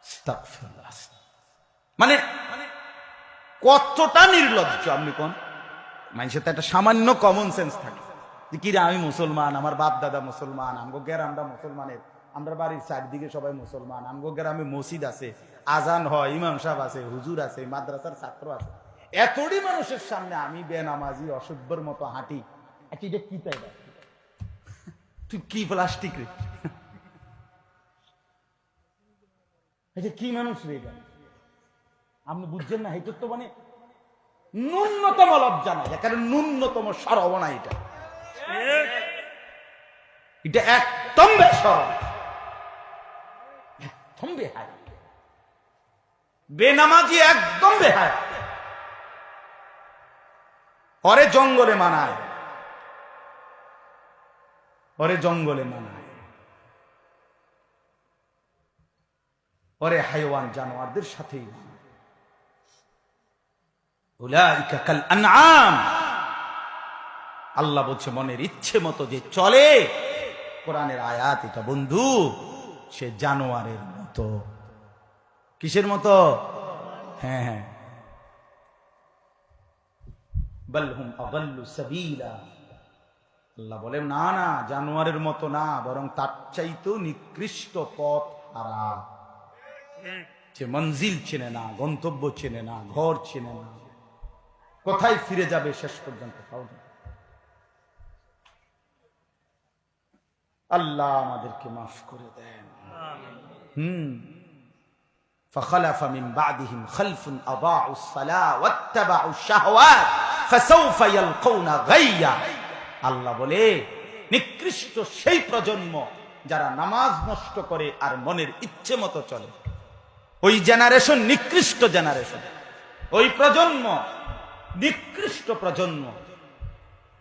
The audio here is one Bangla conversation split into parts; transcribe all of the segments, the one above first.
আস্তাগফিরুল্লাহ। মানে কতটা নির্লজ্জ আপনি কোন। মানুষের তো একটা সামান্য কমন সেন্স থাকে যে কিরে আমি মুসলমান, আমার বাপ দাদা মুসলমান, আমগো গ্রামটা মুসলমানের, আমরা বাড়ির চারদিকে সবাই মুসলমান, আমগো গ্রামে মসজিদ আছে, আজান হয়, ইমাম সাহেব আছে, হুজুর আছে, মাদ্রাসার ছাত্র আছে, এতটি মানুষের সামনে আমি বেনামাজি অসভ্যর মতো হাঁটি। আচ্ছা এটা কি তাই তুই কি প্লাস্টিক রে, এটা কি মানুষ রে, এটা আপনি বুঝছেন না? এটা তো মানে ন্যূনতম লজ্জা নাই, কারণ ন্যূনতম সরব না, এটা এটা একদম বেসরব, একদম বেহায়া, বেনামাজি একদম বেহায়া। ওরে জঙ্গলে মানায়, ওরে জঙ্গলে মানায়, ওরে হাইওয়ান জানোয়ারদের সাথেই মানায়। উলাইকা কাল আনআম, আল্লাহ বলছে মনের ইচ্ছে মতো যে চলে, কোরআনের আয়াত এটা বন্ধু, সে জানোয়ারের মতো। কিসের মতো? হ্যাঁ হ্যাঁ, বাল হুম আযাল্লু সাবিলা, আল্লাহ বলে না না, জানোয়ারের মতো না, বরং তার চাইতেও নিকৃষ্ট পথ হারা। সে মঞ্জিল চেনে না, গন্তব্য চেনে না, ঘর চেনে না, কোথায় ফিরে যাবে শেষ পর্যন্ত তাও জানে না। আল্লাহ আমাদেরকে মাফ করে দেন। فخلف من بعدهم خلف أضاعوا الصلاة واتبعوا الشهوات فسوف يلقون غيا। আল্লাহ বলে নিকৃষ্ট সেই প্রজন্ম যারা নামাজ নষ্ট করে আর মনের ইচ্ছে মতো চলে, ওই জেনারেশন নিকৃষ্ট জেনারেশন, ওই প্রজন্ম নিকৃষ্ট প্রজন্ম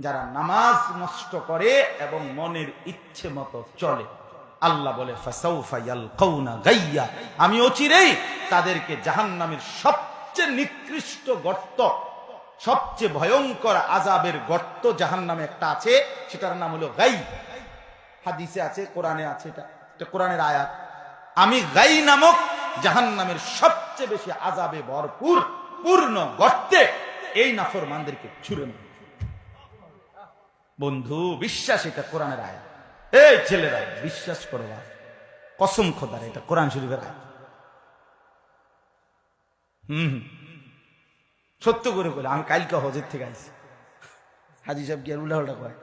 যারা নামাজ নষ্ট করে এবং মনের ইচ্ছে মতো চলে। আল্লাহ বলে ফাসাউফা ইয়ালকাউনা গাইয়া, আমি অচিরেই তাদেরকে জাহান্নামের সবচেয়ে নিকৃষ্ট গর্ত, সবচেয়ে ভয়ঙ্কর আযাবের গর্ত জাহান্নামে একটা আছে, সেটার নাম হলো গাই। হাদিসে আছে, কোরআনে আছে, এটা কোরআনের আয়াত। আমি গাই নামক জাহান্নামের সবচেয়ে বেশি আযাবে ভরপুর পূর্ণ গর্তে এই নাফরমানদেরকে ছুঁড়ে মারব। বন্ধু বিশ্বাস, এটা কোরআনের আয়াত। এই ছেলেরা বিশ্বাস করো, কসম খোদার, এটা কোরআন শরীফের আয়াত। সত্য করে বলে, আমি কালকে হজের থেকে আইছি, হাজি সাহেব কি আর উল্লাহটা কয়